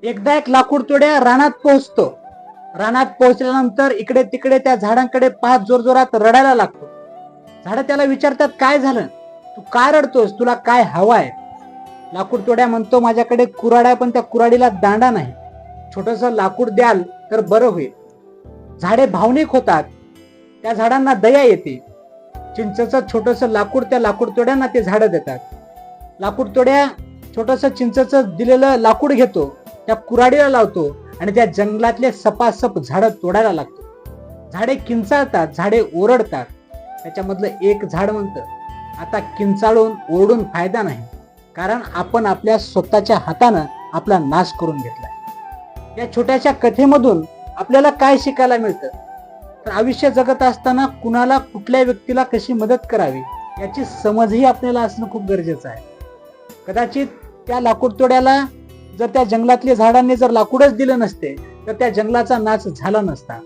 एकदा एक लाकूड तोड्या रानात पोहोचतो. रानात पोहोचल्यानंतर इकडे तिकडे त्या झाडांकडे पाहत जोरजोरात रडायला लागतो. झाडं त्याला विचारतात, काय झालं, तू का रडतोस, तुला काय हवाय? लाकूड तोड्या म्हणतो, माझ्याकडे कुऱ्हाड आहे, पण त्या कुऱ्हाडीला दांडा नाही. छोटस लाकूड द्याल तर बरं होईल. झाडे भावनिक होतात, त्या झाडांना दया येते. चिंचेचं छोटस लाकूड त्या लाकूड तोड्यांना ते झाडं देतात. लाकूड तोड्या छोटस चिंचेचं दिलेलं लाकूड घेतो, त्या कुऱ्हाडीला लावतो आणि त्या जंगलातले सपासप झाडं तोडायला लागतो. झाडे किंचाळतात, झाडे ओरडतात. त्याच्यामधलं एक झाड म्हणतं, आता किंचाळून ओरडून फायदा नाही, कारण आपण आपल्या स्वतःच्या हातानं आपला नाश करून घेतलाय. या छोट्याशा कथेमधून आपल्याला काय शिकायला मिळतं? तर आयुष्य जगत असताना कुणाला, कुठल्या व्यक्तीला कशी मदत करावी याची समजही आपल्याला असणं खूप गरजेचं आहे. कदाचित त्या लाकूड तोड्याला जर त्या जंगलातल्या झाडांनी जर लाकूडच दिलं नसते तर त्या जंगलाचा नाश झाला नसता.